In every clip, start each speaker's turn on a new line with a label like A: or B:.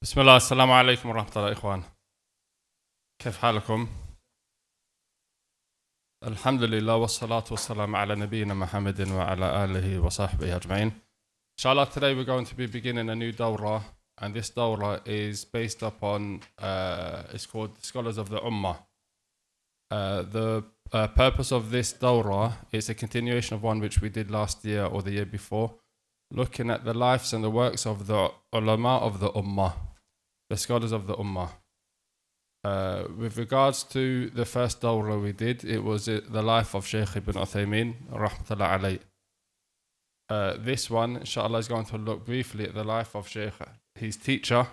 A: بسم الله السلام عليكم ورحمة الله إخوان. كيف حالكم؟ الحمد لله والصلاة والسلام على نبينا محمد وعلى آله وصحبه أجمعين. Inshallah, today we're going to be beginning a new Dawrah, and this Dawrah is based upon, it's called Scholars of the Ummah. The purpose of this Dawrah is a continuation of one which we did last year or the year before, looking at the lives and the works of the ulama of the Ummah, the scholars of the Ummah. With regards to the first Dawrah we did, it was the life of Shaykh al-Uthaymeen, rahmatullah alayh. This one, inshallah, is going to look briefly at the life of Shaykh, his teacher,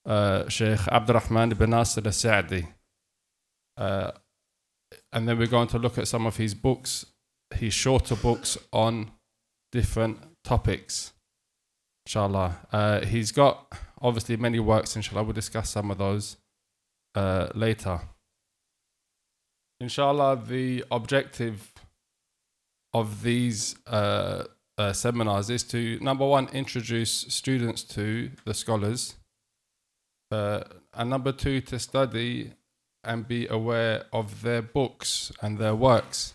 A: Shaykh Abdur-Rahman Al-Sa'di. And then we're going to look at some of his books, his shorter books on different topics, inshallah. He's got obviously many works, inshallah. We'll discuss some of those later. Inshallah, the objective of these seminars is to, number one, introduce students to the scholars, and number two, to study and be aware of their books and their works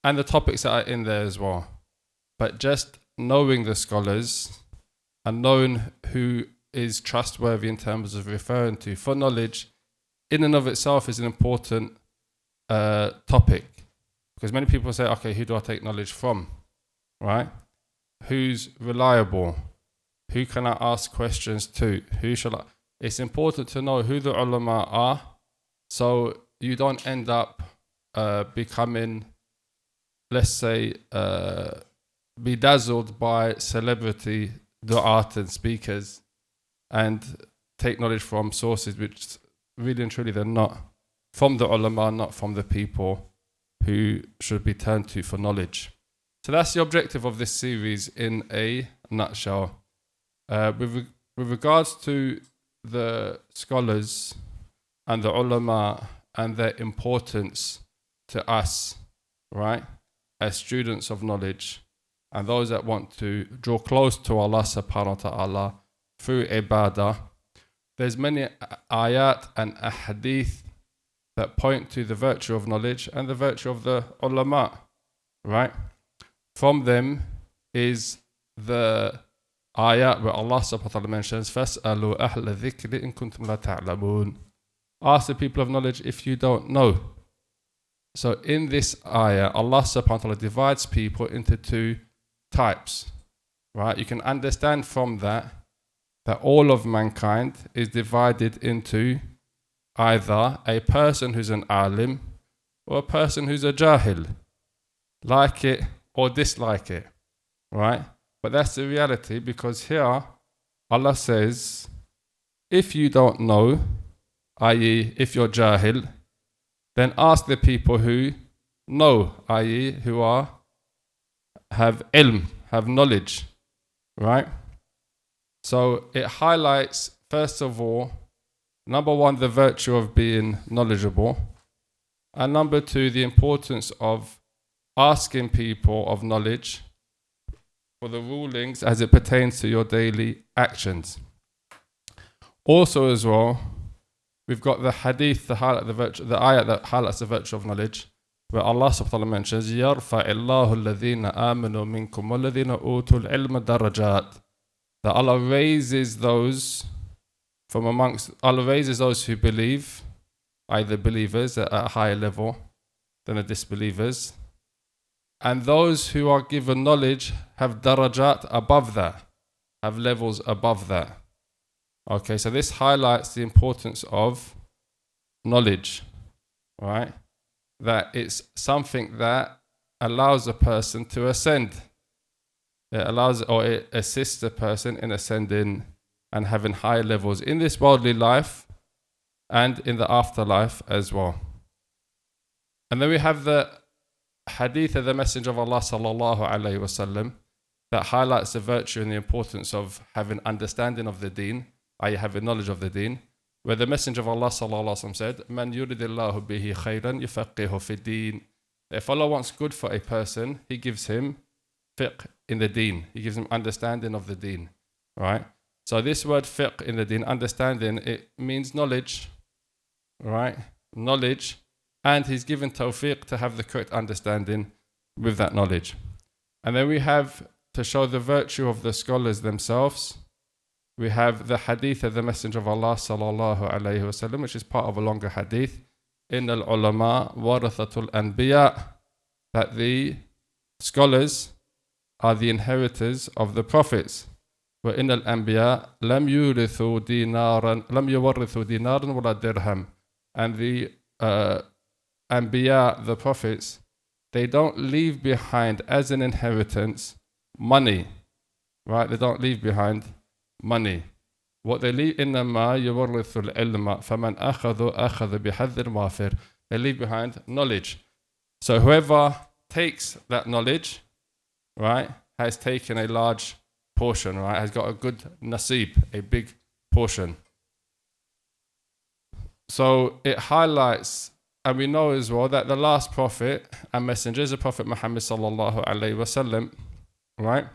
A: and the topics that are in there as well. But just knowing the scholars and knowing who is trustworthy in terms of referring to for knowledge in and of itself is an important topic, because many people say, okay, who do I take knowledge from, right? Who's reliable? Who can I ask questions to? Who shall I? It's important to know who the ulama are, so you don't end up becoming, let's say, bedazzled by celebrity du'at and speakers and take knowledge from sources which really and truly they're not from the ulama, not from the people who should be turned to for knowledge. So that's the objective of this series in a nutshell. With regards to the scholars and the ulama and their importance to us, right, as students of knowledge and those that want to draw close to Allah subhanahu wa ta'ala through ibadah, there's many ayat and hadith that point to the virtue of knowledge and the virtue of the ulama, right? From them is the ayat where Allah subhanahu wa ta'ala mentions, فَاسْأَلُوا أَهْلَ الذِّكْرِ إِن كُنْتُمْ لَا تَعْلَمُونَ. Ask the people of knowledge if you don't know. So in this ayah, Allah subhanahu wa ta'ala divides people into two types, right? You can understand from that all of mankind is divided into either a person who's an alim or a person who's a jahil. Like it or dislike it, right? But that's the reality, because here Allah says, if you don't know, i.e. if you're jahil, then ask the people who know, i.e. who have ilm, have knowledge, right? So it highlights, first of all, number one, the virtue of being knowledgeable, and number two, the importance of asking people of knowledge for the rulings as it pertains to your daily actions. Also as well, we've got the hadith, the ayat that highlights the virtue of knowledge, where Allah subhanahu wa ta'ala mentions, يَرْفَعِ اللَّهُ الَّذِينَ آمَنُوا مِنْكُمْ وَالَّذِينَ أُوتُوا الْعِلْمَ دَرَجَاتٍ. That Allah raises those who believe, either believers at a higher level than the disbelievers, and those who are given knowledge have darajat above that, have levels above that. Okay, so this highlights the importance of knowledge, right? That it's something that allows a person to ascend. It assists a person in ascending and having higher levels in this worldly life and in the afterlife as well. And then we have the hadith of the Messenger of Allah sallallahu alaihi wasallam that highlights the virtue and the importance of having understanding of the deen, i.e. having knowledge of the deen, where the Messenger of Allah sallallahu alaihi wasallam said, "Man yuridillahu bihi khayran yufaqihu fi din." If Allah wants good for a person, He gives him fiqh in the deen. He gives him understanding of the deen, right? So this word fiqh in the deen, understanding, it means knowledge, right? Knowledge, and he's given tawfiq to have the correct understanding with that knowledge. And then we have, to show the virtue of the scholars themselves, we have the hadith of the Messenger of Allah sallallahu alayhi wasallam, which is part of a longer hadith. In al-ulama warathatul anbiya, that the scholars are the inheritors of the prophets. وإن الأنبياء لم يورثوا دينارا ولا درهم. And the Anbiya, the prophets, they don't leave behind as an inheritance money, right? They don't leave behind money. What they leave, إنما يورث العلم فمن أخذ بحذر وافر. They leave behind knowledge. So whoever takes that knowledge, right, has taken a large portion, right, has got a good nasib, a big portion. So it highlights, and we know as well, that the last prophet and messenger is the Prophet Muhammad sallallahu alaihi wasallam, right?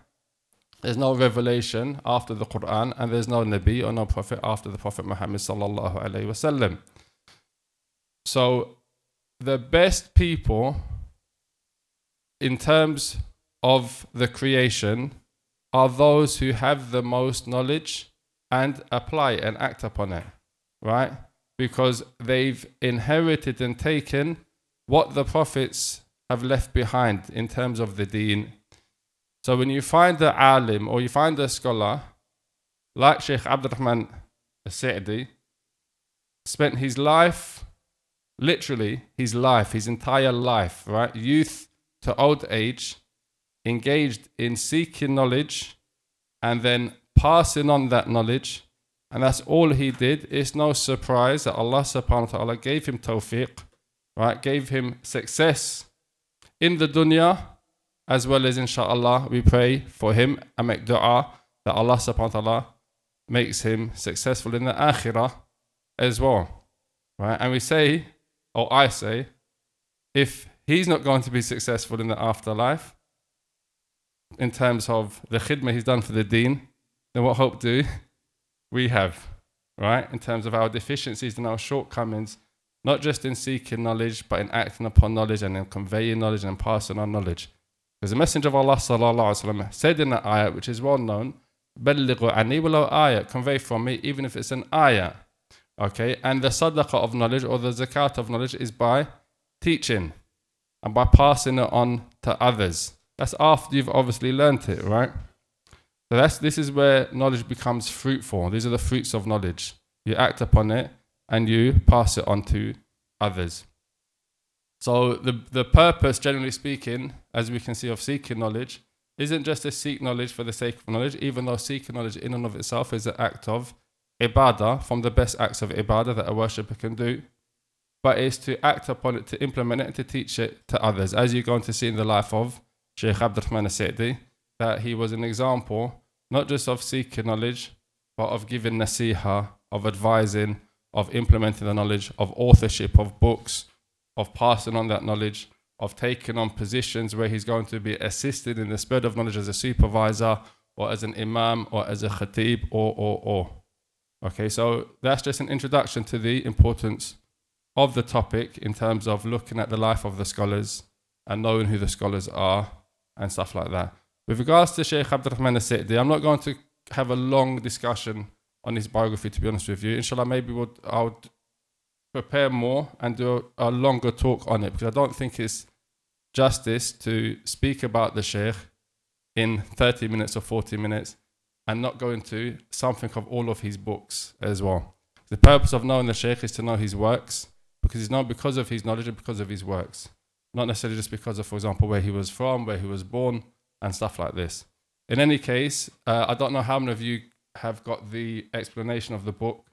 A: There's no revelation after the Quran, and there's no Nabi or no prophet after the Prophet Muhammad sallallahu alaihi wasallam. So the best people in terms of the creation are those who have the most knowledge and apply and act upon it, right? Because they've inherited and taken what the prophets have left behind in terms of the deen. So when you find the alim or you find a scholar like Shaykh Abdur-Rahman Al-Sa'di, spent his life, literally his life, his entire life, right, youth to old age, engaged in seeking knowledge and then passing on that knowledge, and that's all he did. It's no surprise that Allah subhanahu wa ta'ala gave him tawfiq, right, gave him success in the dunya, as well as inshallah we pray for him and make dua that Allah subhanahu wa ta'ala makes him successful in the akhirah as well, right? And we say, or I say, if he's not going to be successful in the afterlife in terms of the khidmah he's done for the deen, then what hope do we have, right? In terms of our deficiencies and our shortcomings, not just in seeking knowledge, but in acting upon knowledge and in conveying knowledge and passing on knowledge. Because the Messenger of Allah sallallahu alaihi wasallam said in that ayah, which is well known, "Ballighu anni walau ayah," convey from me, even if it's an ayah. Okay, and the sadaqah of knowledge or the zakat of knowledge is by teaching and by passing it on to others. That's after you've obviously learnt it, right? So this is where knowledge becomes fruitful. These are the fruits of knowledge. You act upon it and you pass it on to others. So the purpose, generally speaking, as we can see, of seeking knowledge isn't just to seek knowledge for the sake of knowledge, even though seeking knowledge in and of itself is an act of ibadah, from the best acts of ibadah that a worshipper can do, but it's to act upon it, to implement it, and to teach it to others. As you're going to see in the life of Shaykh Abd-Rahman Al-Sa'di, that he was an example, not just of seeking knowledge, but of giving nasiha, of advising, of implementing the knowledge, of authorship of books, of passing on that knowledge, of taking on positions where he's going to be assisted in the spread of knowledge as a supervisor, or as an imam, or as a khatib, or. Okay, so that's just an introduction to the importance of the topic in terms of looking at the life of the scholars and knowing who the scholars are and stuff like that. With regards to Shaykh Abd-Rahman Al-Sa'di, I'm not going to have a long discussion on his biography, to be honest with you. Inshallah, maybe I'll prepare more and do a longer talk on it, because I don't think it's justice to speak about the Shaykh in 30 minutes or 40 minutes and not go into something of all of his books as well. The purpose of knowing the Shaykh is to know his works, because he's known because of his knowledge and because of his works. Not necessarily just because of, for example, where he was from, where he was born, and stuff like this. In any case, I don't know how many of you have got the explanation of the book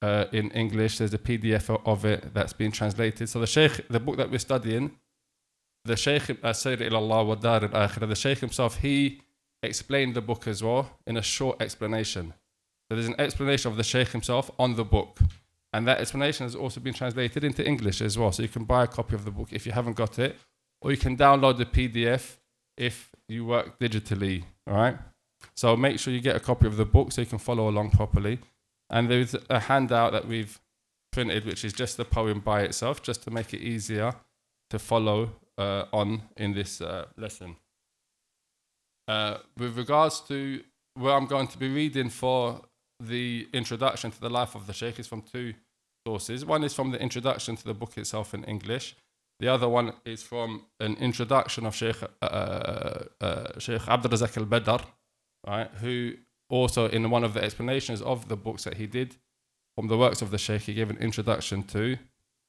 A: in English. There's a PDF of it that's been translated. So the Shaykh, the book that we're studying, the Shaykh Sayr ilallah wa dar al-akhirah, the Shaykh himself, he explained the book as well in a short explanation. So there's an explanation of the Shaykh himself on the book. And that explanation has also been translated into English as well. So you can buy a copy of the book if you haven't got it, or you can download the PDF if you work digitally, all right? So make sure you get a copy of the book so you can follow along properly. And there's a handout that we've printed, which is just the poem by itself, just to make it easier to follow on in this lesson. With regards to where I'm going to be reading for the introduction to the life of the Shaykh is from two sources. One is from the introduction to the book itself in English. The other one is from an introduction of Shaykh Abdur-Rahman Al-Badr, right, who also in one of the explanations of the books that he did from the works of the Shaykh, he gave an introduction to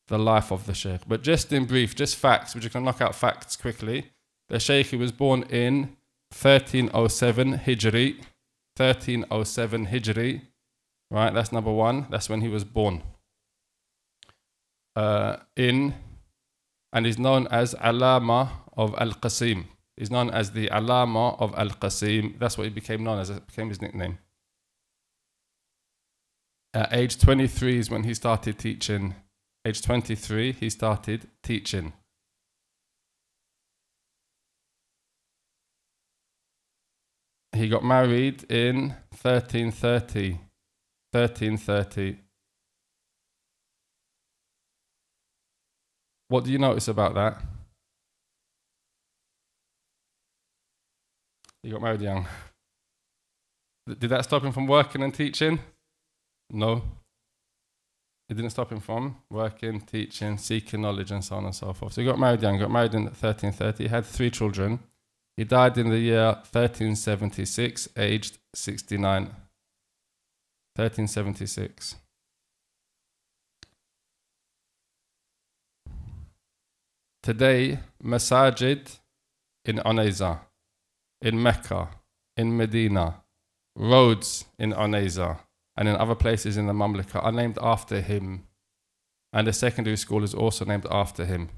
A: the life of the Shaykh. But just in brief, just facts, which you can knock out facts quickly. The Shaykh, he was born in 1307 Hijri. 1307 Hijri, right? That's number one. That's when he was born. And he's known as Alama of Al-Qasim. He's known as the Alama of Al-Qasim. That's what he became known as. It became his nickname. At age 23 is when he started teaching. Age 23, he started teaching. He got married in 1330. 1330. What do you notice about that? He got married young. Did that stop him from working and teaching? No. It didn't stop him from working, teaching, seeking knowledge, and so on and so forth. So he got married young, got married in 1330. He had 3 children. He died in the year 1376, aged 69. 1376. Today, masajid in Unayza, in Mecca, in Medina, roads in Unayza, and in other places in the Mamlaka are named after him. And the secondary school is also named after him.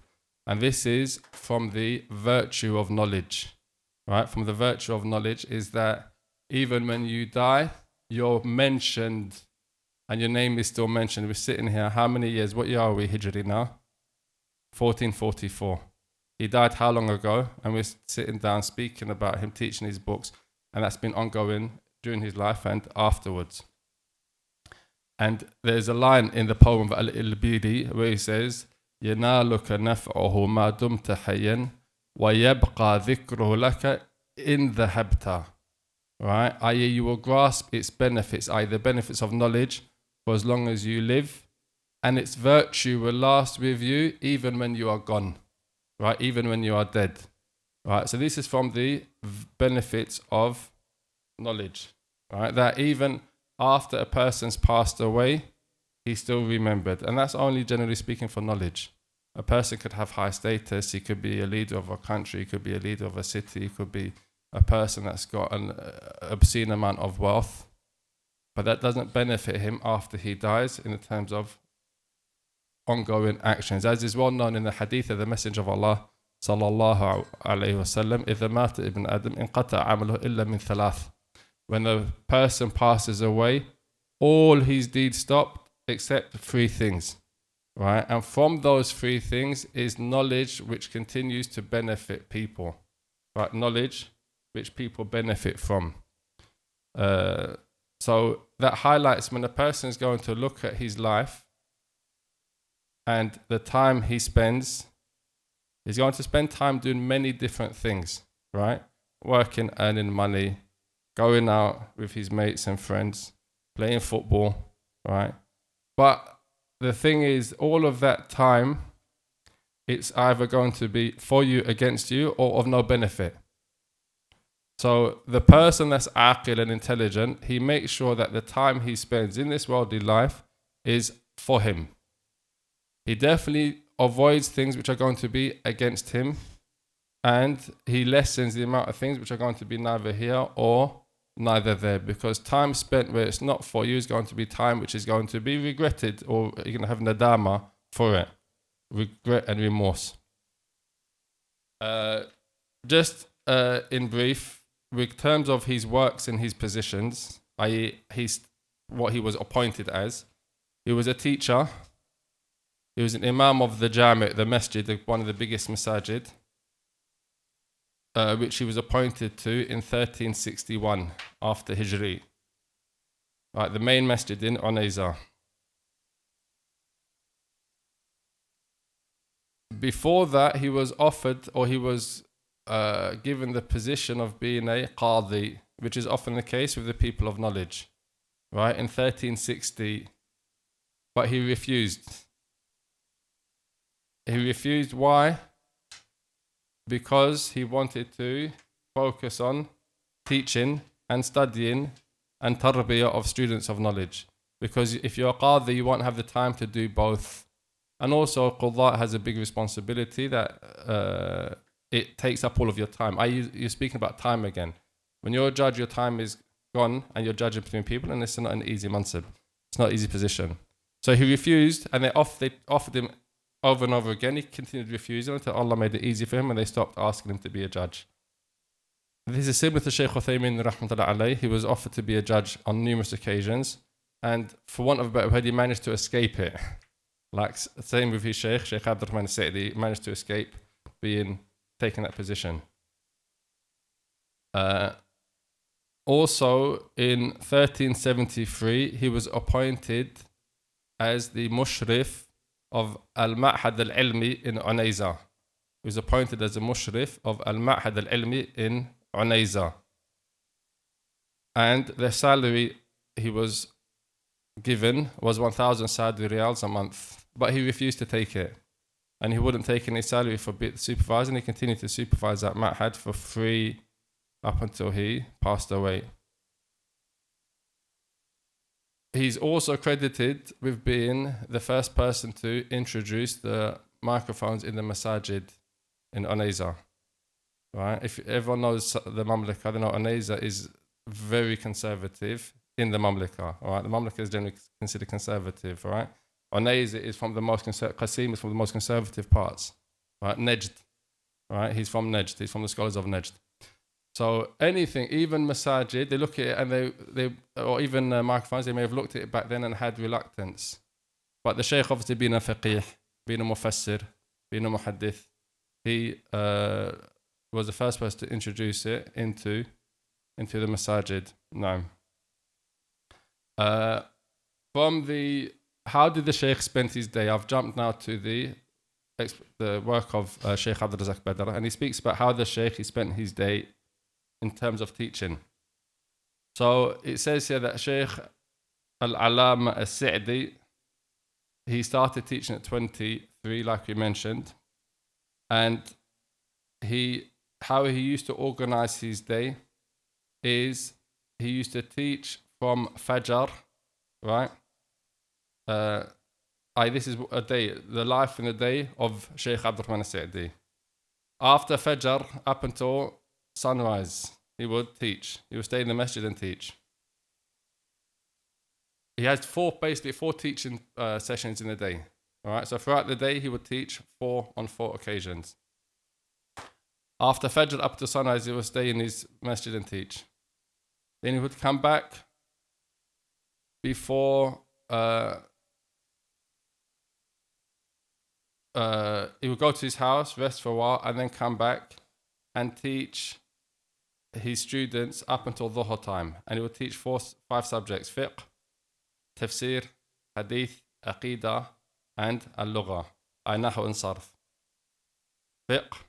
A: And this is from the virtue of knowledge. Right? From the virtue of knowledge is that even when you die, you're mentioned and your name is still mentioned. We're sitting here, how many years? What year are we, Hijri now? 1444. He died how long ago? And we're sitting down speaking about him, teaching his books. And that's been ongoing during his life and afterwards. And there's a line in the poem of Al-Ilbidi where he says, يَنَالُكَ نَفْعُهُ مَا دُمْتَ حَيًّا وَيَبْقَى ذِكْرُهُ لَكَ إِنْ ذَهَبْتَ. Right? I.e. you will grasp its benefits, i.e. the benefits of knowledge for as long as you live. And its virtue will last with you even when you are gone. Right? Even when you are dead. Right? So this is from the benefits of knowledge. Right? That even after a person's passed away, he's still remembered. And that's only generally speaking for knowledge. A person could have high status, he could be a leader of a country, he could be a leader of a city, he could be a person that's got an obscene amount of wealth. But that doesn't benefit him after he dies in the terms of ongoing actions. As is well known in the Hadith of the Messenger of Allah, sallallahu alayhi wa sallam, إِذَا مَاتَ ibn Adam انقطع عمله إلا من ثلاث. When the person passes away, all his deeds stop except 3 things. Right? And from those 3 things is knowledge which continues to benefit people. Right? Knowledge which people benefit from. So that highlights when a person is going to look at his life and the time he spends, he's going to spend time doing many different things. Right? Working, earning money, going out with his mates and friends, playing football. Right? But the thing is, all of that time, it's either going to be for you, against you, or of no benefit. So the person that's aqil and intelligent, he makes sure that the time he spends in this worldly life is for him. He definitely avoids things which are going to be against him, and he lessens the amount of things which are going to be neither here or neither there, because time spent where it's not for you is going to be time which is going to be regretted, or you're going to have nadama for it, regret and remorse. Just in brief, with terms of his works and his positions, i.e. what he was appointed as, he was a teacher, he was an imam of the jami', the masjid, one of the biggest masajid. which he was appointed to in 1361 after Hijri. Right, the main masjid in Unayza. Before that, he was offered, or he was given the position of being a qadi, which is often the case with the people of knowledge, right, in 1360, but he refused. He refused, why? Because he wanted to focus on teaching and studying and tarbiyah of students of knowledge. Because if you're a qadi, you won't have the time to do both. And also, qadha has a big responsibility that it takes up all of your time. You're speaking about time again. When you're a judge, your time is gone and you're judging between people, and it's not an easy mansib. It's not an easy position. So he refused, and they offered him over and over again. He continued refusing until Allah made it easy for him, and they stopped asking him to be a judge. This is similar to Shaykh al-Uthaymeen rahmatullah alayh. He was offered to be a judge on numerous occasions, and for want of a better word, he managed to escape it. Like same with his Shaykh Abd-Rahman Al-Sa'di, managed to escape taking that position. Also, in 1373, he was appointed as the mushrif of al-Ma'had al-Ilmi in Unayza. He was appointed as a mushrif of al-Ma'had al-Ilmi in Unayza. And the salary he was given was 1,000 Saudi riyals a month, but he refused to take it. And he wouldn't take any salary for supervising. He continued to supervise at Ma'had for free up until he passed away. He's also credited with being the first person to introduce the microphones in the masajid in Unayza. Right? If everyone knows the Mamlaka, they know Unayza is very conservative in the Mamlaka. All right? The Mamlaka is generally considered conservative. All right? Unayza is from the most Qasim is from the most conservative parts. Right? Najd. Right? He's from Najd. He's from the scholars of Najd. So anything, even masajid, they look at it and they or even microphones, they may have looked at it back then and had reluctance. But the Shaykh, obviously being a faqih, being a mufassir, being a muhaddith, he was the first person to introduce it into the masajid. No. How did the Shaykh spend his day? I've jumped now to the work of Shaykh Abd Badr, and he speaks about how the Shaykh he spent his day in terms of teaching. So it says here that Shaykh al-Allāmah Al-Sa'di, he started teaching at 23, like we mentioned, and how he used to organize his day is he used to teach from Fajr, right? This is a day, the life in the day of Shaykh Abd-Rahman Al-Sa'di. After Fajr, up until sunrise, he would teach. He would stay in the masjid and teach. He has four teaching sessions in a day. All right, so throughout the day, he would teach on four occasions. After Fajr up to sunrise, he would stay in his masjid and teach. Then he would come back before he would go to his house, rest for a while, and then come back and teach his students up until Dhuhr time. And he would teach 5 subjects: fiqh, tafsir, hadith, Aqeedah, and al-Lugha, nahu and sarf. Fiqh,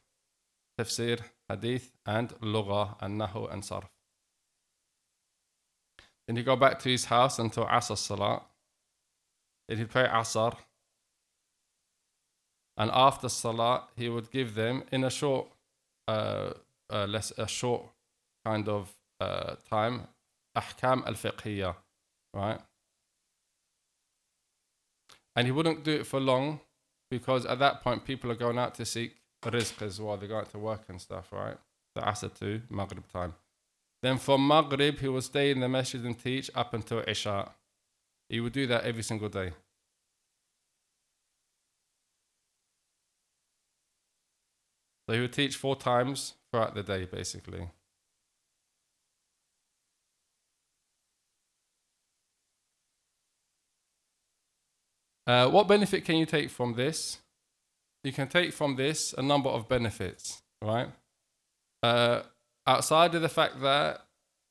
A: tafsir, hadith, and Lugha, and nahu and sarf. Then he'd go back to his house until Asr Salat. Then he'd pray Asr. And after Salat, he would give them in a short kind of time, ahkam al-fiqhiyya, right? And he wouldn't do it for long, because at that point people are going out to seek rizq as well. They're going to work and stuff, right? The Asr to Maghrib time. Then from Maghrib, he would stay in the masjid and teach up until Isha. He would do that every single day. So he would teach 4 times throughout the day, basically. What benefit can you take from this? You can take from this a number of benefits, right? Outside of the fact that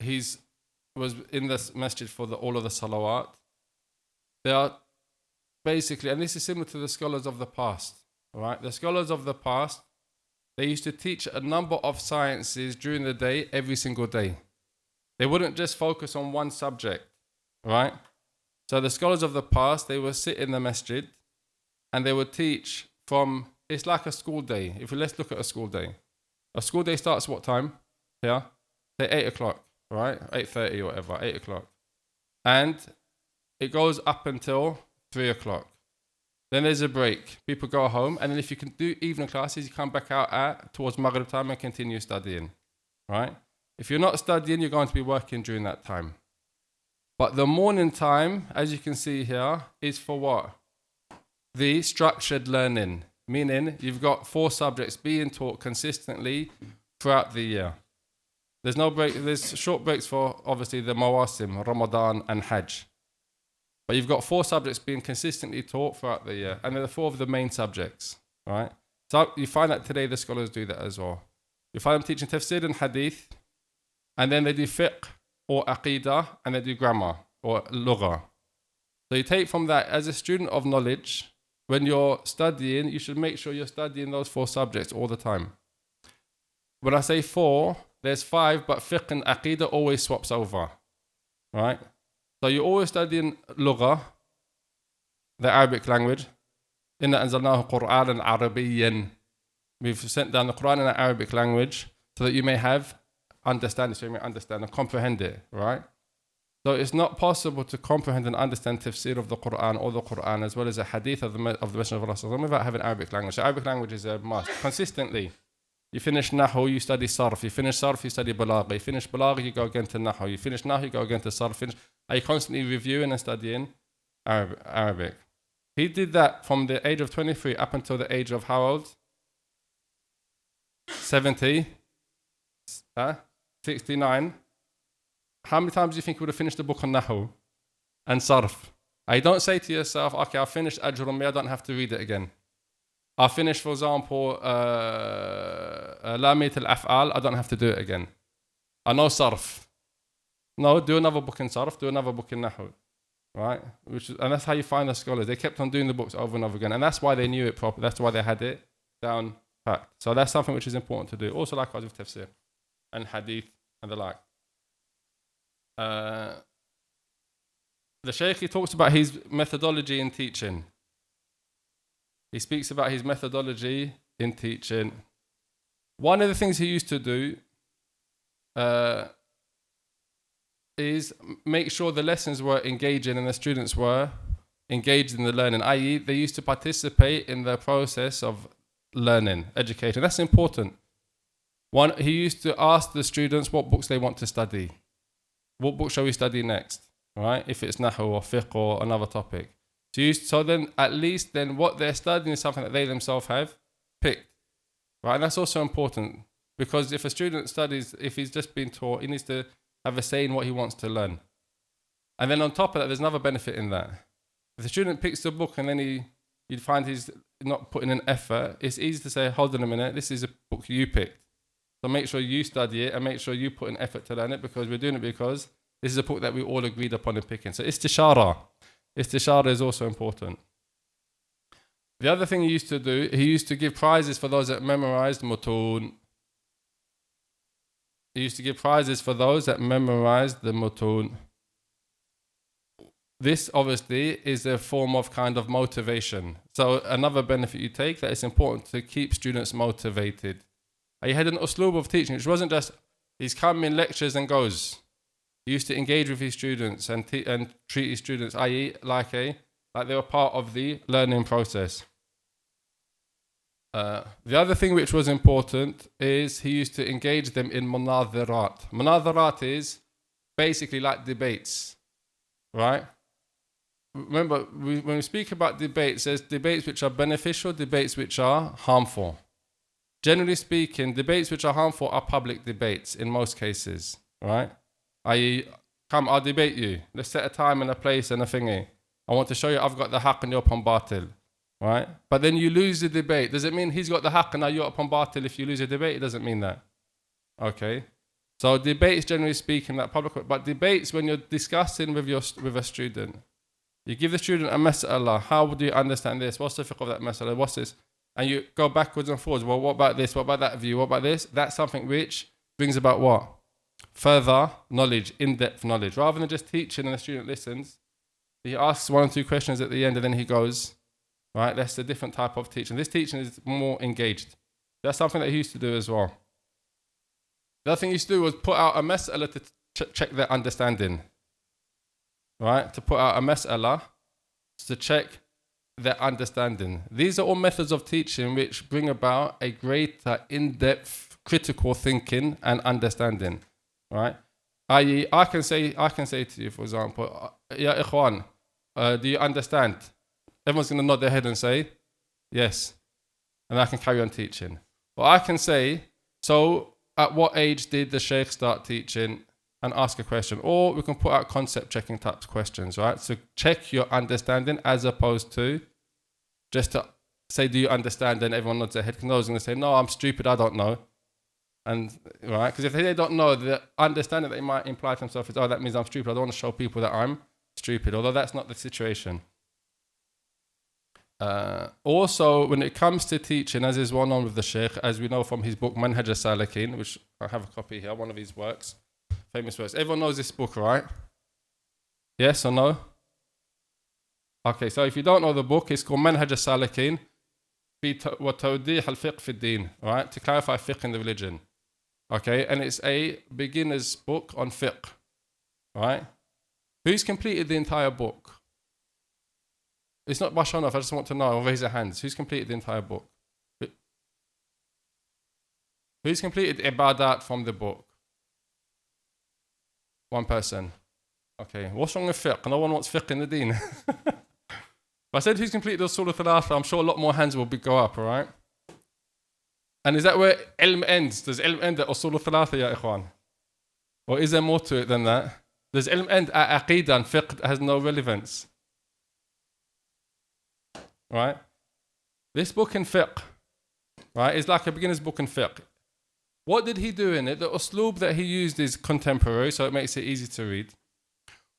A: was in this masjid for all of the salawat, they are basically, and this is similar to the scholars of the past, right? The scholars of the past, they used to teach a number of sciences during the day, every single day. They wouldn't just focus on one subject, right? So the scholars of the past, they would sit in the masjid and they would teach it's like a school day. Let's look at a school day. A school day starts what time? Yeah? Say 8 o'clock, right? 8:30 or whatever, 8 o'clock. And it goes up until 3 o'clock. Then there's a break. People go home, and then if you can do evening classes, you come back out towards Maghrib time and continue studying, right? If you're not studying, you're going to be working during that time. But the morning time, as you can see here, is for what? The structured learning, meaning you've got 4 subjects being taught consistently throughout the year. There's no break. There's short breaks for obviously the Mawasim, Ramadan and Hajj. But you've got 4 subjects being consistently taught throughout the year. And they're 4 of the main subjects, right? So you find that today the scholars do that as well. You find them teaching tafsir and hadith, and then they do fiqh or Aqeedah, and they do grammar or lugha. So you take from that, as a student of knowledge, when you're studying, you should make sure you're studying those 4 subjects all the time. When I say 4, there's 5, but fiqh and Aqeedah always swaps over, right? So you're always studying lugha, the Arabic language. Inna anzalnahu Qur'anan Arabiyyan. We've sent down the Quran in the Arabic language so that you may understand and comprehend it, right? So it's not possible to comprehend and understand tafsir of the Quran or the Quran as well as a hadith of the Messenger of Allah without having Arabic language. So Arabic language is a must. Consistently. You finish Nahu, you study Sarf. You finish Sarf, you study Balagha. You finish Balagha, you go again to Nahu. You finish Nahu, you go again to Sarf. Are you constantly reviewing and studying Arabic? He did that from the age of 23 up until the age of how old? 70? 69? How many times do you think you would have finished the book on Nahu and Sarf? You don't say to yourself, okay, I've finished Ajrumi, I don't have to read it again. I finished, for example, Lamit al-Af'al, I don't have to do it again. I know Sarf. No, do another book in Sarf, do another book in Nahu. Right? And that's how you find the scholars. They kept on doing the books over and over again. And that's why they knew it properly. That's why they had it down packed. So that's something which is important to do. Also likewise with tafsir and hadith and the like. The Shaykh, he talks about his methodology in teaching. He speaks about his methodology in teaching. One of the things he used to do is make sure the lessons were engaging and the students were engaged in the learning, i.e. they used to participate in the process of learning, education. That's important. He used to ask the students what books they want to study. What book shall we study next? Right? If it's Nahu or Fiqh or another topic. So then at least then what they're studying is something that they themselves have picked. Right? And that's also important because if a student studies, if he's just been taught, he needs to have a say in what he wants to learn. And then on top of that, there's another benefit in that. If the student picks the book and then you find he's not putting in effort, it's easy to say, hold on a minute, this is a book you picked. So make sure you study it and make sure you put in effort to learn it because we're doing it because this is a book that we all agreed upon in picking. So istishara. Istishara is also important. The other thing he used to do, he used to give prizes for those that memorized mutun. He used to give prizes for those that memorized the mutun. This obviously is a form of kind of motivation. So another benefit you take, that it's important to keep students motivated. He had an usloob of teaching, which wasn't just he's come in lectures and goes. He used to engage with his students and treat his students, i.e. like they were part of the learning process. The other thing which was important is he used to engage them in munadharat. Munadharat is basically like debates, right? Remember, when we speak about debates, there's debates which are beneficial, debates which are harmful. Generally speaking, debates which are harmful are public debates in most cases, right? I.e., come, I'll debate you. Let's set a time and a place and a thingy. I want to show you I've got the haqq and you're upon batil, right? But then you lose the debate. Does it mean he's got the haqq and now you're upon batil if you lose a debate? It doesn't mean that. Okay. So debates, generally speaking, that public, but debates when you're discussing with a student, you give the student a mas'ala. How do you understand this? What's the fiqh of that mas'ala? What's this? And you go backwards and forwards. Well, what about this? What about that view? What about this? That's something which brings about what? Further knowledge, in-depth knowledge. Rather than just teaching and the student listens, he asks 1 or 2 questions at the end and then he goes, right? That's a different type of teaching. This teaching is more engaged. That's something that he used to do as well. The other thing he used to do was put out a mas'ala to check their understanding. Right? To put out a mas'ala to check their understanding. These are all methods of teaching which bring about a greater in-depth critical thinking and understanding. Right? I.e., I can say to you, for example, Ya Ikhwan, do you understand? Everyone's going to nod their head and say, yes. And I can carry on teaching. Or I can say, so at what age did the Shaykh start teaching? And ask a question. Or we can put out concept checking types of questions, right? So check your understanding as opposed to just to say, do you understand? And everyone nods their head. Because no one's going to say, no, I'm stupid, I don't know. And right? Because if they don't know, the understanding that they might imply to themselves is, oh, that means I'm stupid. I don't want to show people that I'm stupid. Although that's not the situation. Also, when it comes to teaching, as is well known with the Shaykh, as we know from his book, Manhaj al-Salikin, which I have a copy here, one of his works. Famous words. Everyone knows this book, right? Yes or no? Okay, so if you don't know the book, it's called Manhaj al-Salikin wa Tawdih al-Fiqh fi ad-Din, right? To clarify fiqh in the religion. Okay, and it's a beginner's book on fiqh, right? Who's completed the entire book? It's not Bashanov, I just want to know. Raise your hands. Who's completed the entire book? Who's completed ibadat from the book? One person. Okay, what's wrong with fiqh? No one wants fiqh in the deen. If I said who's completed the Usul al-Thalatha, I'm sure a lot more hands will go up, alright? And is that where ilm ends? Does ilm end at Usul al-Thalatha, ya ikhwan? Or is there more to it than that? Does ilm end at Aqeedah and fiqh has no relevance? Right? This book in fiqh, right, is like a beginner's book in fiqh. What did he do in it? The usloob that he used is contemporary, so it makes it easy to read.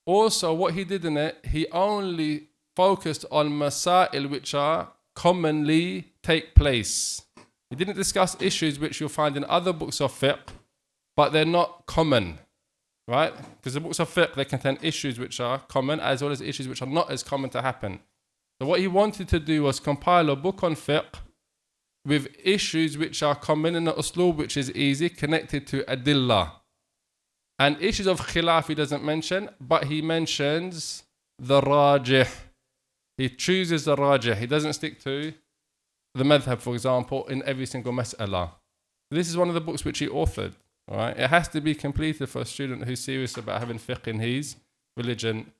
A: Also, what he did in it, he only focused on masail which are commonly take place. He didn't discuss issues which you'll find in other books of fiqh, but they're not common, right? Because the books of fiqh, they contain issues which are common as well as issues which are not as common to happen. So what he wanted to do was compile a book on fiqh with issues which are common in the usloob which is easy, connected to adillah. And issues of khilaf he doesn't mention, but he mentions the rajih. He chooses the rajih. He doesn't stick to the madhab, for example, in every single mas'ala. This is one of the books which he authored. All right? It has to be completed for a student who's serious about having fiqh in his religion.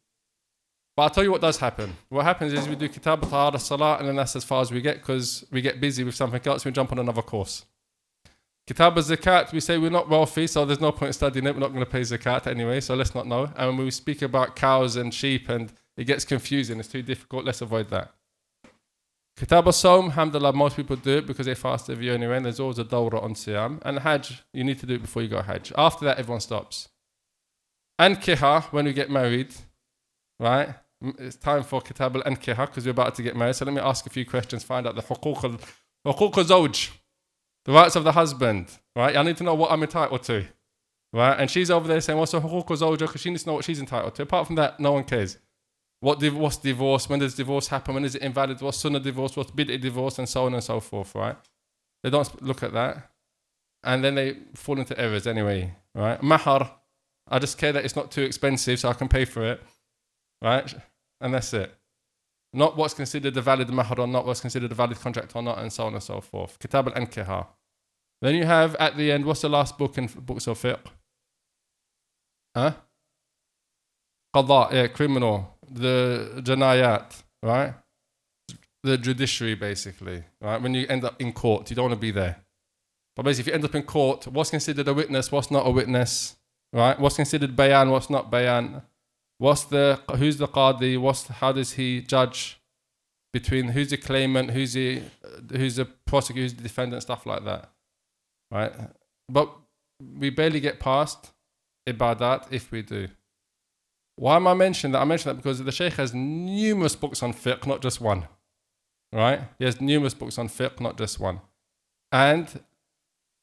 A: But I'll tell you what does happen. What happens is we do kitab al-tahara, salah, and then that's as far as we get because we get busy with something else, we jump on another course. Kitab al-zakat, we say we're not wealthy, so there's no point studying it, we're not going to pay zakat anyway, so let's not know. And when we speak about cows and sheep and it gets confusing, it's too difficult, let's avoid that. Kitab al-sawm, alhamdulillah, most people do it because they fast every year anyway, and there's always a Dawrah on siyam. And hajj, you need to do it before you go hajj. After that, everyone stops. And kiha, when we get married, right? It's time for Kitab al-Ankiha because we're about to get married. So let me ask a few questions, find out the huquq al-zawj, the rights of the husband, right? I need to know what I'm entitled to, right? And she's over there saying, what's the huquq al-zawj? Because she needs to know what she's entitled to. Apart from that, no one cares. What's divorce? When does divorce happen? When is it invalid? What's sunnah divorce? What's bid'ah divorce? And so on and so forth, right? They don't look at that. And then they fall into errors anyway, right? Mahar, I just care that it's not too expensive so I can pay for it, right? And that's it. Not what's considered a valid mahar or not, what's considered a valid contract or not, and so on and so forth. Kitab al-Ankiha. Then you have, at the end, what's the last book in books of fiqh? Qada, yeah, criminal. The janayat, right? The judiciary, basically, right? When you end up in court, you don't want to be there. But basically, if you end up in court, what's considered a witness, what's not a witness, right? What's considered bayan, what's not bayan? Who's the qadi? How does he judge between who's the claimant, who's the prosecutor, who's the defendant, stuff like that, right? But we barely get past ibadat if we do. Why am I mentioning that? I mention that because the Shaykh has numerous books on fiqh, not just one. Right? He has numerous books on fiqh, not just one. And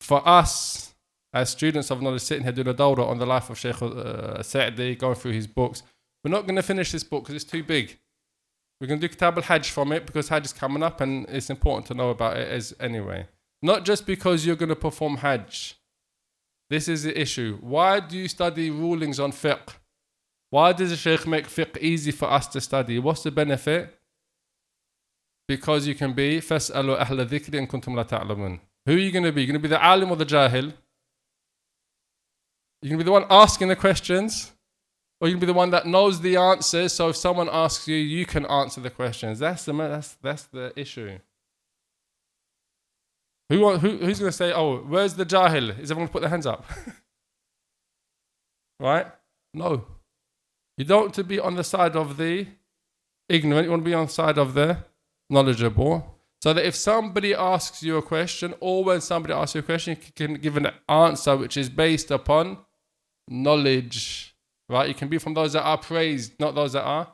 A: for us, as students of knowledge, sitting here doing a Dawrah on the life of Shaykh Sa'di, going through his books, we're not going to finish this book because it's too big. We're going to do Kitab al-Hajj from it because Hajj is coming up and it's important to know about it as anyway. Not just because you're going to perform Hajj. This is the issue. Why do you study rulings on fiqh? Why does the Shaykh make fiqh easy for us to study? What's the benefit? Because you can be فَاسْأَلُوا أَهْلَ ذِكْرِ إِن كُنْتُمْ لَا تَعْلَمُونَ. Who are you going to be? You're going to be the alim or the jahil? You're going to be the one asking the questions? Or you're going to be the one that knows the answers, so if someone asks you, you can answer the questions. That's the issue. Who's going to say, oh, where's the jahil? Is everyone going to put their hands up? Right? No. You don't want to be on the side of the ignorant. You want to be on the side of the knowledgeable. So that if somebody asks you a question, or when somebody asks you a question, you can give an answer which is based upon knowledge. Right? You can be from those that are praised, not those that are,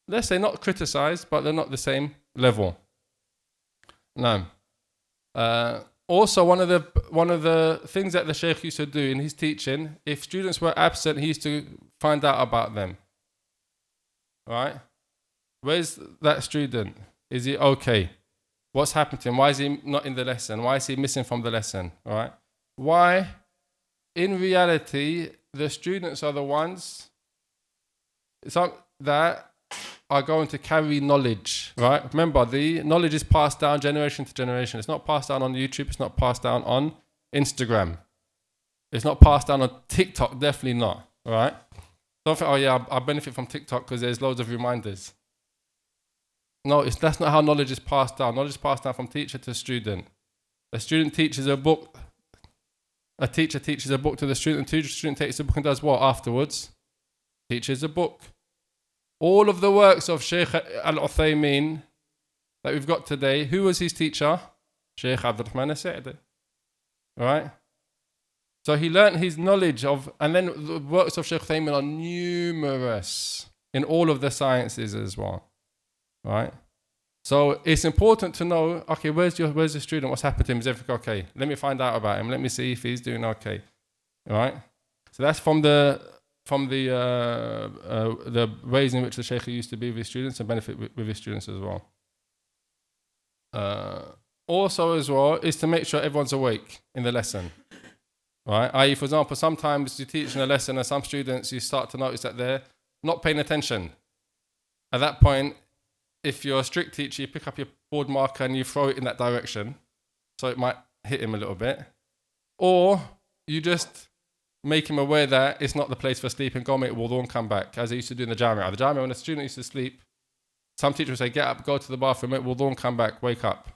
A: let's say, not criticized, but they're not the same level. No. Also, one of the things that the Shaykh used to do in his teaching, if students were absent, he used to find out about them. Right? Where's that student? Is he okay? What's happened to him? Why is he not in the lesson? Why is he missing from the lesson? All right? Why? In reality, the students are the ones that are going to carry knowledge, right? Remember, the knowledge is passed down generation to generation. It's not passed down on YouTube. It's not passed down on Instagram. It's not passed down on TikTok. Definitely not, all right? Don't think, oh yeah, I benefit from TikTok because there's loads of reminders. No, that's not how knowledge is passed down. Knowledge is passed down from teacher to student. A student teaches a book. A teacher teaches a book to the student. The student takes the book and does what afterwards? Teaches a book. All of the works of Shaykh al-Uthaymeen that we've got today, who was his teacher? Shaykh Abdur-Rahman Al-Sa'di. Right? So he learnt his knowledge of, and then the works of Shaykh Uthaymeen are numerous in all of the sciences as well. Right? So it's important to know, okay, where's the student? What's happened to him? Is everything okay? Let me find out about him. Let me see if he's doing okay. All right? So that's from the ways in which the Shaykh used to be with his students and benefit with his students as well. Also as well is to make sure everyone's awake in the lesson. Right? I.e., for example, sometimes you teach in a lesson and some students, you start to notice that they're not paying attention. At that point, if you're a strict teacher, you pick up your board marker and you throw it in that direction, so it might hit him a little bit. Or you just make him aware that it's not the place for sleep and go make wudu and come back, as they used to do in the Jamia. The Jamia, when a student used to sleep, some teachers would say, get up, go to the bathroom, make wudu and come back, wake up.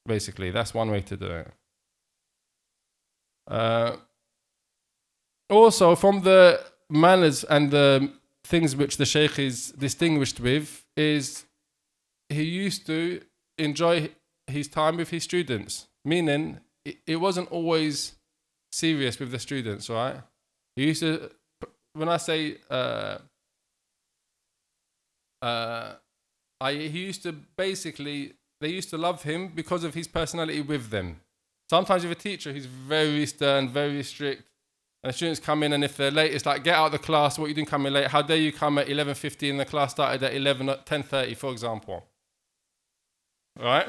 A: Basically, that's one way to do it. Also, from the manners and the things which the Shaykh is distinguished with is he used to enjoy his time with his students, meaning it wasn't always serious with the students, right? He used to, when I say, he used to basically, they used to love him because of his personality with them. Sometimes with a teacher, he's very stern, very strict, and the students come in and if they're late, it's like, get out of the class, what are you doing coming late? How dare you come at 11:15, the class started at 10:30, for example. Right?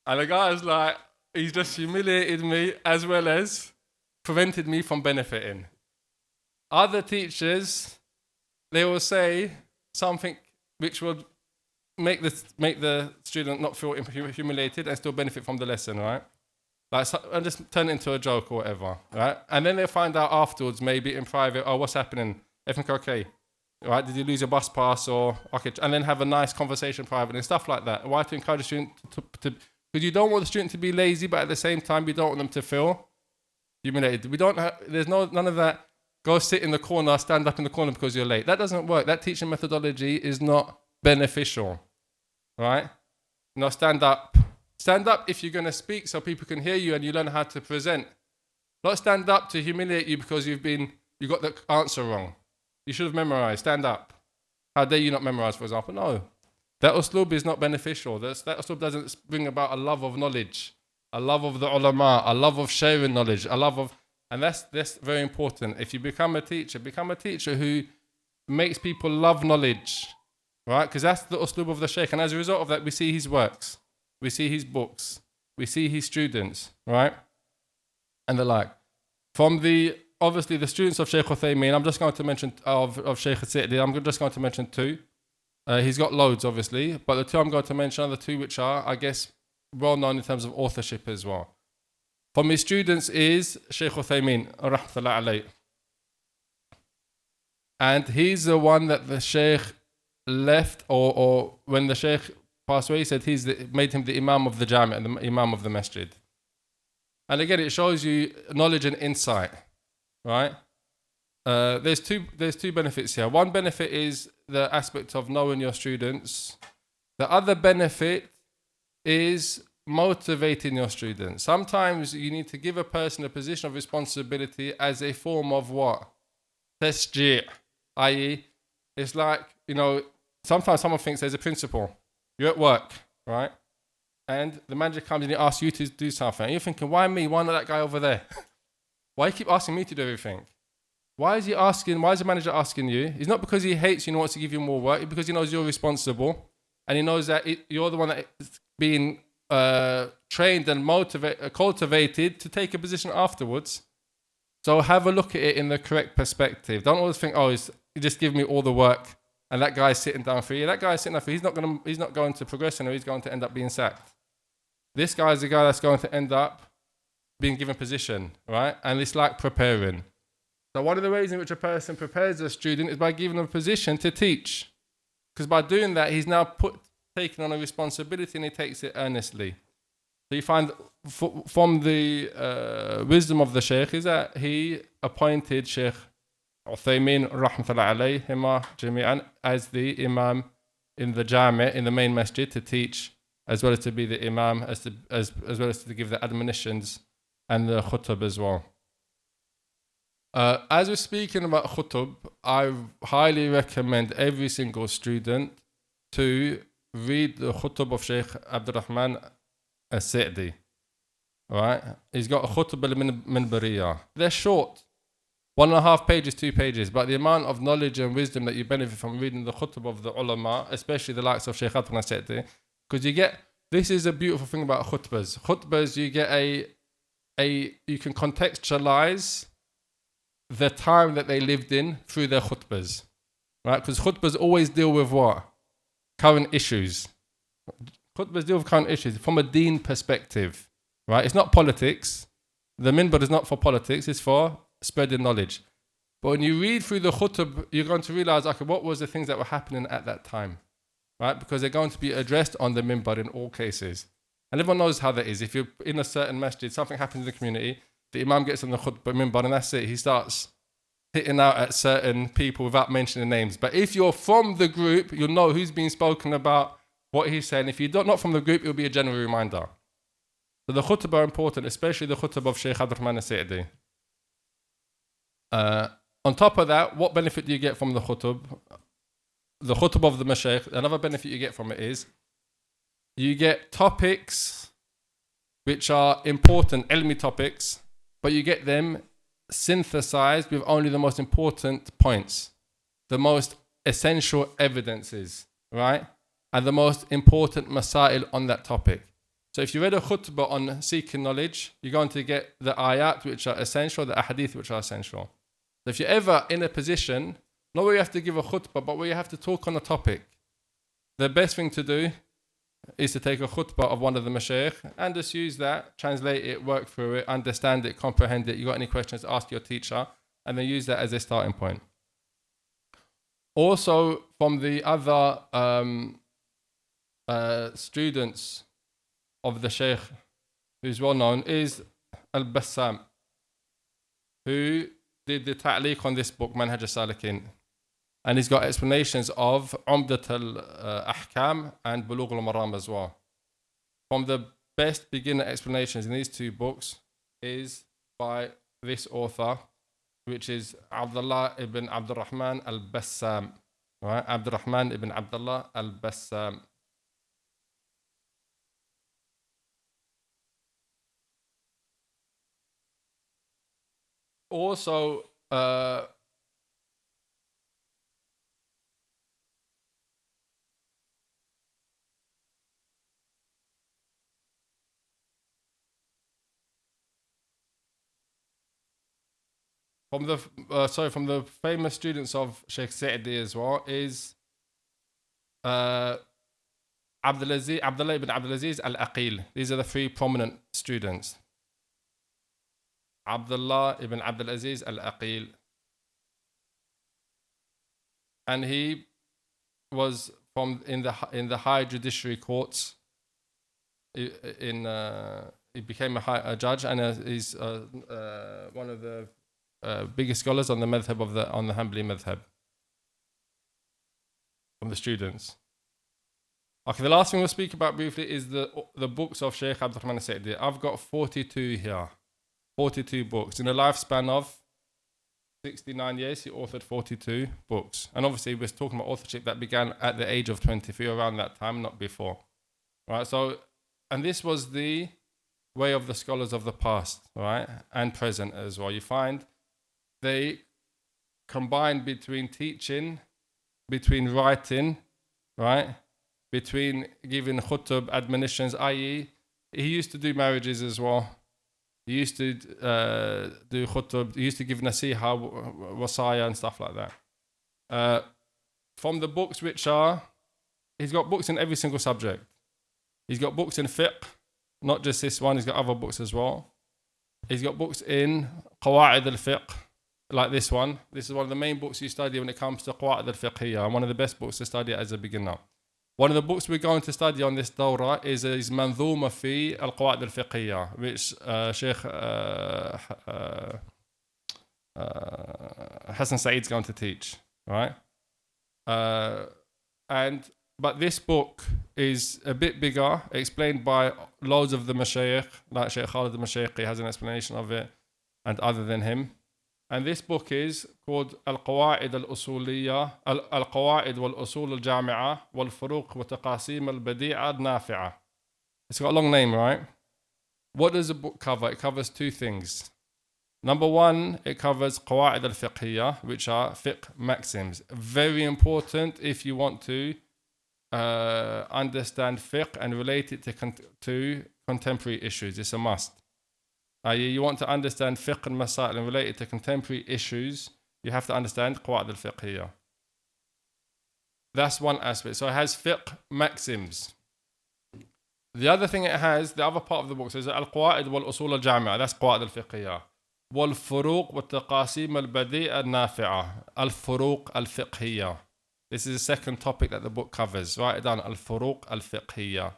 A: And the guy's like, he's just humiliated me as well as prevented me from benefiting. Other teachers, they will say something which will make the student not feel humiliated and still benefit from the lesson, right? Like, and just turn it into a joke or whatever, right? And then they'll find out afterwards, maybe in private, oh, what's happening? Everything okay? Right? Did you lose your bus pass or okay? And then have a nice conversation private and stuff like that. Why to encourage a student to because you don't want the student to be lazy, but at the same time you don't want them to feel humiliated. There's none of that. Go sit in the corner, stand up in the corner because you're late. That doesn't work. That teaching methodology is not beneficial, right? Stand up, Stand up if you're going to speak so people can hear you and you learn how to present. Not stand up to humiliate you because you got the answer wrong. You should have memorized. Stand up. How dare you not memorize, for example? No. That uslub is not beneficial. That uslub doesn't bring about a love of knowledge, a love of the ulama, a love of sharing knowledge, and that's very important. If you become a teacher who makes people love knowledge, right? Because that's the uslub of the Shaykh. And as a result of that, we see his works, we see his books, we see his students, right? And the like. Obviously the students of Shaykh Uthaymeen, I'm just going to mention of Shaykh Sa'di, I'm just going to mention two. He's got loads, obviously, but the two I'm going to mention are the two which are, I guess, well known in terms of authorship as well. From his students is Shaykh Uthaymeen, rahmatullah alayh. And he's the one that the Shaykh left, or when the Shaykh passed away, he said made him the Imam of the Jami' and the Imam of the Masjid. And again, it shows you knowledge and insight, right? There's two benefits here. One benefit is the aspect of knowing your students. The other benefit is motivating your students. Sometimes you need to give a person a position of responsibility as a form of what? Tasji', i.e., it's like, sometimes someone thinks there's a principle. You're at work, right? And the manager comes and he asks you to do something. And you're thinking, why me? Why not that guy over there? Why you keep asking me to do everything? Why is the manager asking you? It's not because he hates you and wants to give you more work. It's because he knows you're responsible. And he knows that you're the one that's being trained and cultivated to take a position afterwards. So have a look at it in the correct perspective. Don't always think, you just give me all the work and that guy's sitting down for you. That guy's sitting down for you. He's not going to progress and he's going to end up being sacked. This guy's the guy that's going to end up being given position, right? And it's like preparing. So one of the ways in which a person prepares a student is by giving them a position to teach. Because by doing that, he's now taking on a responsibility and he takes it earnestly. So you find from the wisdom of the Shaykh is that he appointed Shaykh Uthaymeen rahmatullah alayhima jami'an as the Imam in the Jami', in the main masjid, to teach, as well as to be the Imam, as well as to give the admonitions and the khutub as well. As we're speaking about khutub, I highly recommend every single student to read the khutub of Shaykh Abdur-Rahman Al-Sa'di. Right? He's got a khutub al-minbariyah. They're short, 1.5 pages, 2 pages, but the amount of knowledge and wisdom that you benefit from reading the khutub of the ulama, especially the likes of Shaykh Abd Al-Sa'di, because this is a beautiful thing about khutbas. Khutbas, you get you can contextualize the time that they lived in through their khutbas, right? Because khutbas always deal with what? Current issues. Khutbas deal with current issues from a deen perspective, right? It's not politics. The minbar is not for politics, it's for spreading knowledge. But when you read through the khutb, you're going to realize, okay, what was the things that were happening at that time, right? Because they're going to be addressed on the minbar in all cases. And everyone knows how that is. If you're in a certain masjid, something happens in the community, the imam gets on the khutbah minbar and that's it. He starts hitting out at certain people without mentioning names. But if you're from the group, you'll know who's being spoken about, what he's saying. If you're not from the group, it'll be a general reminder. So the khutbah are important, especially the khutbah of Shaykh Abd-Rahman Al-Sa'di. On top of that, what benefit do you get from the khutbah? The khutbah of the mashaykh, another benefit you get from it is you get topics which are important, ilmi topics, but you get them synthesized with only the most important points, the most essential evidences, right? And the most important masail on that topic. So if you read a khutbah on seeking knowledge, you're going to get the ayat which are essential, the ahadith which are essential. So if you're ever in a position, not where you have to give a khutbah, but where you have to talk on a topic, the best thing to do is to take a khutbah of one of the mashaykh and just use that, translate it, work through it, understand it, comprehend it. You got any questions, ask your teacher, and then use that as a starting point. Also, from the other students of the shaykh, who's well known, is al-Bassam, who did the ta'liq on this book, Manhaj al-Salikin. And he's got explanations of Umdat al-Ahkam and Bulugh al-Maram as well. From the best beginner explanations in these two books is by this author, which is Abdullah ibn Abdur-Rahman Al-Bassam. Right? Abdur-Rahman ibn Abdullah Al-Bassam. Also, from the famous students of Shaykh Sa'di as well is Abdullah ibn Abdulaziz Al-Aqil. These are the three prominent students. Abdullah ibn Abdulaziz Al-Aqil. And he was in the high judiciary courts. He became a judge, and he's one of the biggest scholars on the madhab on the Hanbali madhab from the students. Okay, the last thing we'll speak about briefly is the books of Shaykh Abd-Rahman Al-Sa'di. I've got 42 here, 42 books. In a lifespan of 69 years, he authored 42 books. And obviously, we're talking about authorship that began at the age of 23, around that time, not before. Right? So, and this was the way of the scholars of the past, right, and present as well. You find they combine between teaching, between writing, right, between giving khutub, admonitions, i.e., he used to do marriages as well. He used to do khutub, he used to give nasiha, wasaya, and stuff like that. From the books he's got books in every single subject. He's got books in fiqh, not just this one, he's got other books as well. He's got books in qawa'id al-fiqh, like this one. This is one of the main books you study when it comes to qawa'id al-fiqhiyya, and one of the best books to study as a beginner. One of the books we're going to study on this Dawrah is Manzuma fi al-Qawa'id al-Fiqhiyya, which Shaykh Hassan Saeed is going to teach, right? But this book is a bit bigger, explained by loads of the mashayikh, like Shaykh Khalid al-Mashayikhi has an explanation of it, and other than him. And this book is called Al-Qawa'id Al-Usuliyya, Al-Qawa'id Wal-Usul Al-Jami'ah, Wal-Furuq Wa-Taqasim Al-Badi'a Al-Nafi'ah. It's got a long name, right? What does the book cover? It covers two things. Number one, it covers Qawa'id Al-Fiqhiyya, which are fiqh maxims. Very important if you want to understand fiqh and relate it to contemporary issues. It's a must. You want to understand fiqh and masail and relate it to contemporary issues, you have to understand Qawa'id al-Fiqhiyya. That's one aspect. So it has fiqh maxims. The other thing it has, the other part of the book, says Al-Qawa'id wal-Usul al-Jami'ah. That's Qawa'id al-Fiqhiyya. Wal-Furuq wa-Taqasim al-Badi'a al-Nafi'ah. Al-Furuq al-Fiqhiyya. This is the second topic that the book covers. Write it down. Al-Furuq al-Fiqhiyya.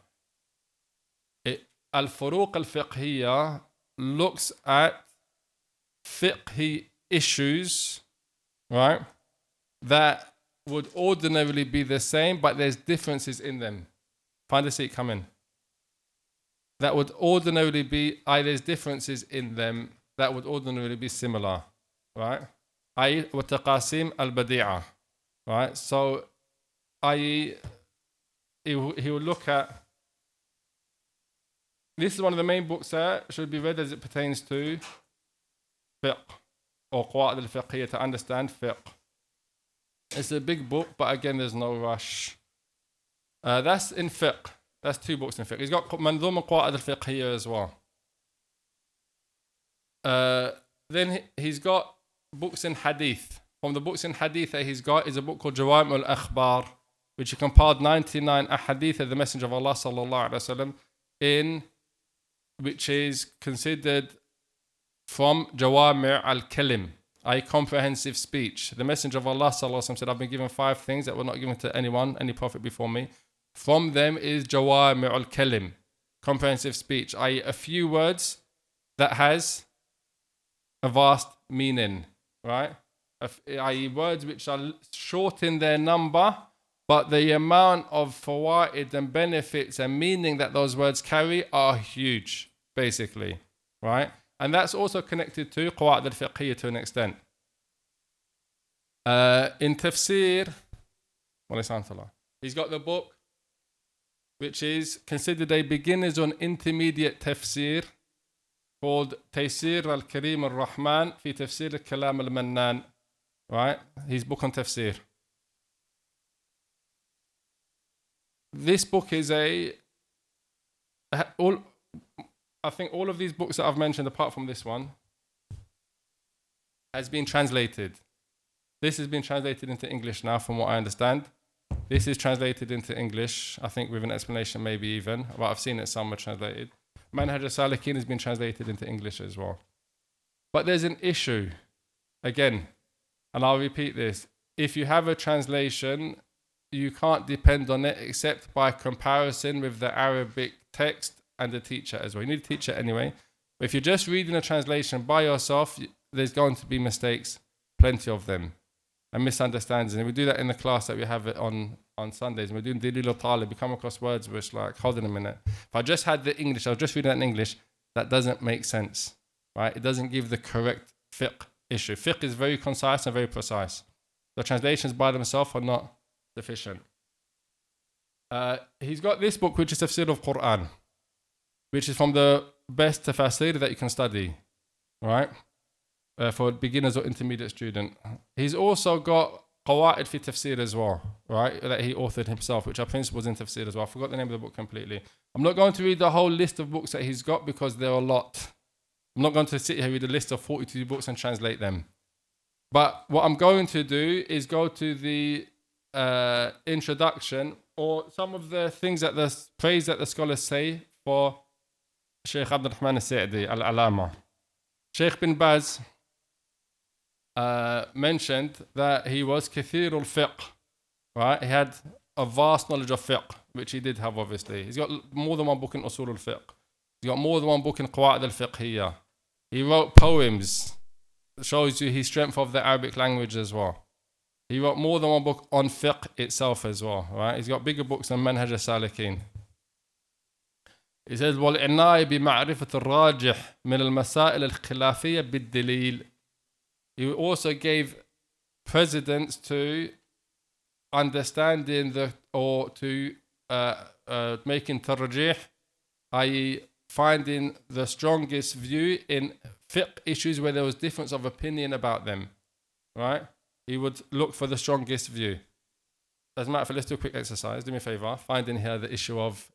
A: Al-Furuq al-Fiqhiyya looks at fiqhi issues, right, that would ordinarily be the same, but there's differences in them. Find a seat, come in. That would ordinarily be, there's differences in them that would ordinarily be similar, right? I.e. وَتَقَاسِيم al-Badi'ah, right? So, i.e. he will look at, this is one of the main books that should be read as it pertains to fiqh or Qawa'id al-Fiqhiyya, to understand fiqh. It's a big book, but again, there's no rush. That's in fiqh. That's two books in fiqh. He's got Manzuma Qawa'id al-Fiqhiyya as well. Then he's got books in hadith. From the books in hadith that he's got is a book called Jawami' al-Akhbar, which he compiled 99 ahadith of the Messenger of Allah sallallahu alaihi wasallam which is considered from Jawami' al-Kalim, i.e. comprehensive speech. The Messenger of Allah sallallahu alaihi wasallam said, I've been given 5 things that were not given to anyone, any prophet before me. From them is Jawami' al-Kalim, comprehensive speech, i.e. a few words that has a vast meaning, right? I.e. words which are short in their number, but the amount of fawaid and benefits and meaning that those words carry are huge, basically, right? And that's also connected to qawaid al-fiqhiyya to an extent. In tafsir, he's got the book which is considered a beginner's or intermediate tafsir called Taysir al-Karim al-Rahmān fi Tafsir al-Kalam al-Mannan, right? His book on tafsir. This book is I think all of these books that I've mentioned, apart from this one, has been translated. This has been translated into English now, from what I understand. This is translated into English, I think with an explanation maybe even, but I've seen it somewhere translated. Manhaj al-Salikin has been translated into English as well. But there's an issue, again, and I'll repeat this. If you have a translation, you can't depend on it except by comparison with the Arabic text and the teacher as well. You need a teacher anyway. But if you're just reading a translation by yourself, there's going to be mistakes, plenty of them, and misunderstandings. And we do that in the class that we have it on Sundays. And we're doing Dilil al-Talib. We come across words which like, hold on a minute. If I just had the English, I was just reading that in English, that doesn't make sense, right? It doesn't give the correct fiqh issue. Fiqh is very concise and very precise. The translations by themselves are not sufficient. He's got this book which is Tafsir of Quran, which is from the best tafsir that you can study, right? For beginners or intermediate student. He's also got Qawaid fi Tafsir as well, right? That he authored himself, which are principles in Tafsir as well. I forgot the name of the book completely. I'm not going to read the whole list of books that he's got because there are a lot. I'm not going to sit here with a list of 42 books and translate them. But what I'm going to do is go to the introduction or some of the things that the praise that the scholars say for Shaykh Abdur-Rahman Al-Sa'di, al-Alama. Shaykh bin Baz mentioned that he was kathir al-fiqh, right? He had a vast knowledge of fiqh, which he did have obviously. He's got more than one book in usul al-fiqh. He's got more than one book in qawaid al-fiqhiyya. He wrote poems. It shows you his strength of the Arabic language as well. He wrote more than one book on fiqh itself as well, right? He's got bigger books than Manhaj al-Salikin. He says, وَالْعِنَايَ بِمَعْرِفَةِ الرَّاجِحِ مِنَ الْمَسَائِلِ الْخِلَافِيَّةِ بِالدَّلِيلِ. He also gave precedence to understanding making tarjih, i.e. finding the strongest view in fiqh issues where there was difference of opinion about them, right? He would look for the strongest view. As a matter of fact, let's do a quick exercise. Do me a favor. Find in here the issue of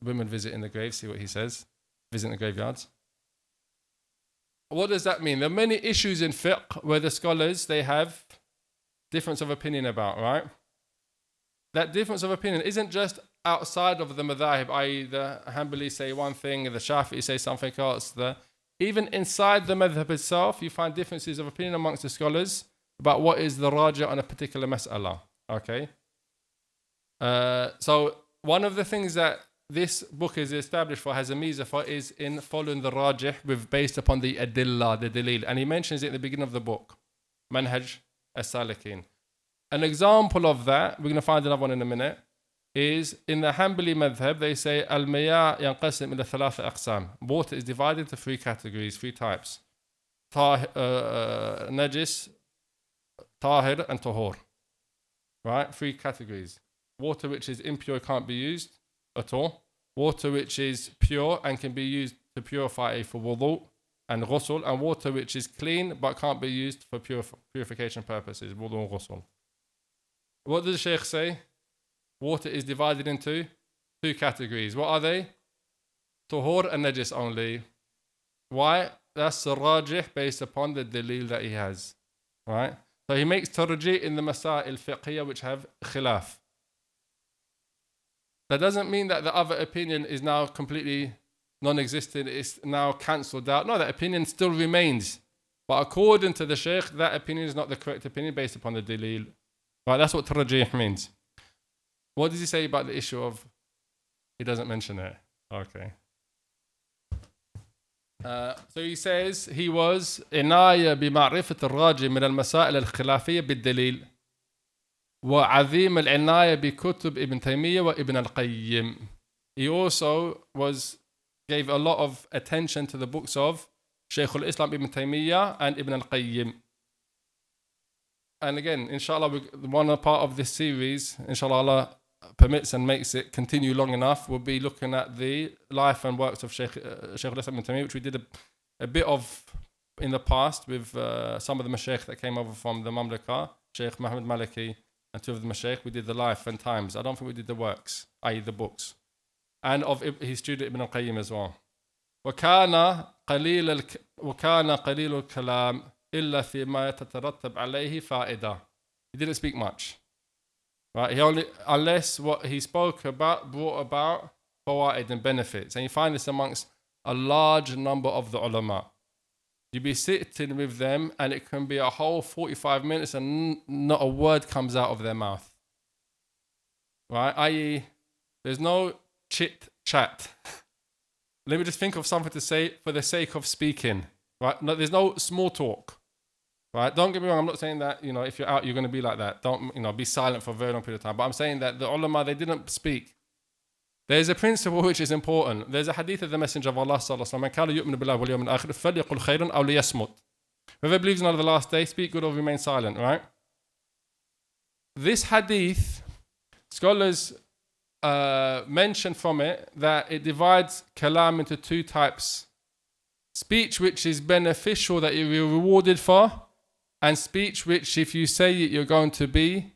A: women visiting the grave. See what he says. Visiting the graveyards. What does that mean? There are many issues in fiqh where the scholars, they have difference of opinion about, right? That difference of opinion isn't just outside of the madhahib, i.e. the Hanbali say one thing, the Shafi'i say something else. Even inside the madhab itself, you find differences of opinion amongst the scholars about what is the raja on a particular mas'ala, okay? So one of the things that this book is established for, has a mizah for, is in following the rajih based upon the adillah, the dalil. And he mentions it at the beginning of the book, Manhaj al-Salikin. An example of that, we're going to find another one in a minute, is in the Hanbali madhab, they say, al-maya yanqasim ila thalatha aqsam. Water is divided into three categories, three types. Najis, tahir, and tahur. Right? Three categories. Water which is impure can't be used at all. Water which is pure and can be used to purify for wudu and ghusl, and water which is clean but can't be used for purification purposes, wudu and ghusl. What does the Shaykh say? Water is divided into two categories. What are they? Tuhur and najis only. Why? That's the rajih based upon the dalil that he has. Right? So he makes tarjih in the masail fiqhiyya which have khilaf. That doesn't mean that the other opinion is now completely non-existent, it's now cancelled out. No, that opinion still remains. But according to the Shaykh, that opinion is not the correct opinion based upon the dalil. Right, that's what tarjih means. What does he say about the issue of, he doesn't mention it. Okay. So he says he was inaya bi ma'rifat al-rajih min al-masail al-khilafiyya bid-dalil. وعظيم العناية بكتب ابن تيمية وابن القيم. He also gave a lot of attention to the books of Shaykh al-Islam ibn Taymiyyah and Ibn al-Qayyim. And again, inshallah, one part of this series, inshallah, Allah permits and makes it continue long enough, we'll be looking at the life and works of Shaykh al-Islam ibn Taymiyyah, which we did a bit of in the past with some of the mashaykh that came over from the Mamlaka, Shaykh Muhammad Maliki and two of the mashaykh. We did the life and times. I don't think we did the works, i.e. the books. And of his student Ibn al-Qayyim as well. وكان قليل الكلام إلا فيما يترتب عليه فائدة. He didn't speak much. Right? Unless what he spoke about brought about fawaid and benefits. And you find this amongst a large number of the ulama. You be sitting with them and it can be a whole 45 minutes and not a word comes out of their mouth. Right? I.e., there's no chit chat. Let me just think of something to say for the sake of speaking. Right? No, there's no small talk. Right? Don't get me wrong, I'm not saying that, if you're out, you're going to be like that. Don't, be silent for a very long period of time. But I'm saying that the ulama, they didn't speak. There's a principle which is important. There's a hadith of the Messenger of Allah sallallahu alaihi wasallam. Whoever believes in Allah the last day, speak good or remain silent, right? This hadith, scholars mention from it that it divides kalam into two types. Speech which is beneficial that you're rewarded for, and speech which if you say it you're going to be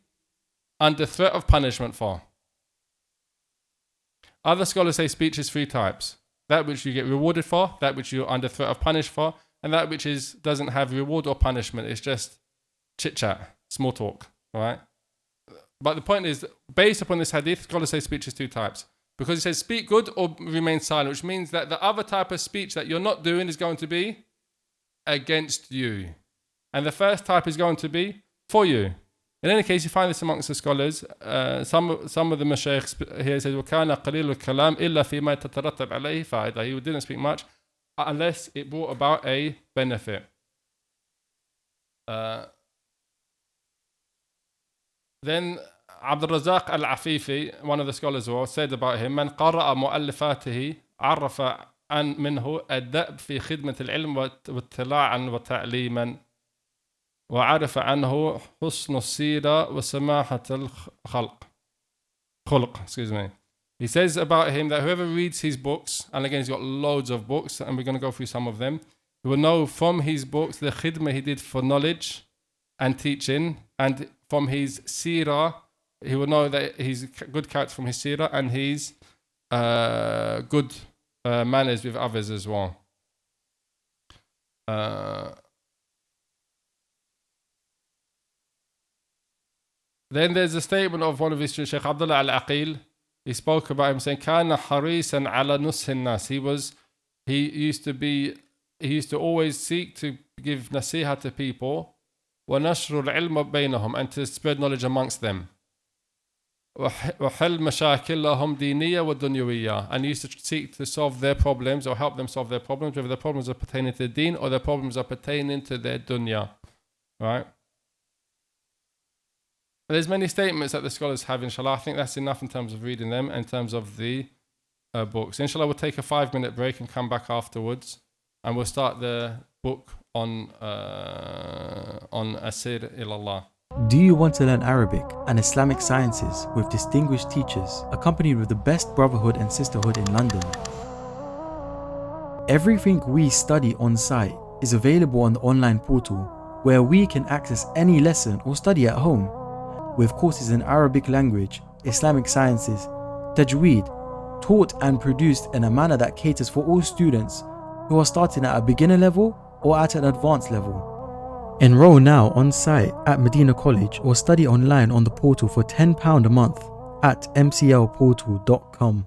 A: under threat of punishment for. Other scholars say speech is three types. That which you get rewarded for, that which you're under threat of punishment for, and that which doesn't have reward or punishment. It's just chit-chat, small talk, all right? But the point is, based upon this hadith, scholars say speech is two types. Because it says speak good or remain silent, which means that the other type of speech that you're not doing is going to be against you. And the first type is going to be for you. In any case, you find this amongst the scholars. Some of the mashaykh here says, وَكَانَ قَلِيلُ الْكَلَامِ إِلَّا فِي مَا يَتَرَتَّبْ عَلَيْهِ فَائِدَةٌ. He didn't speak much unless it brought about a benefit. Then Abdur-Razzaq Al-Afifi, one of the scholars said about him, من قرأ مؤلفاته عرف عن منه الدأب في خدمة العلم واطلاعا وتعليما وعرف عنه حسن السيرة وسماحة خلق. Excuse me. He says about him that whoever reads his books, and again he's got loads of books, and we're going to go through some of them, he will know from his books the khidmah he did for knowledge and teaching, and from his seerah, he will know that he's good character from his seerah and his good manners with others as well. Then there's a statement of one of his students, Shaykh Abdullah Al-Aqil. He spoke about him saying, كان حريصا على نصح الناس. He used to always seek to give nasiha to people, ونشر العلم بينهم, and to spread knowledge amongst them. وحل مشاكلهم دينية ودنيوية, and he used to seek to solve their problems or help them solve their problems, whether their problems are pertaining to the deen or their problems are pertaining to their dunya. Right? There's many statements that the scholars have, inshallah. I think that's enough in terms of reading them and in terms of the books. Inshallah, we'll take a 5-minute break and come back afterwards, and we'll start the book on Asir ilallah.
B: Do you want to learn Arabic and Islamic sciences with distinguished teachers, accompanied with the best brotherhood and sisterhood in London? Everything we study on site is available on the online portal, where we can access any lesson or study at home, with courses in Arabic language, Islamic sciences, tajweed, taught and produced in a manner that caters for all students who are starting at a beginner level or at an advanced level. Enroll now on site at Madinah College or study online on the portal for £10 a month at mclportal.com.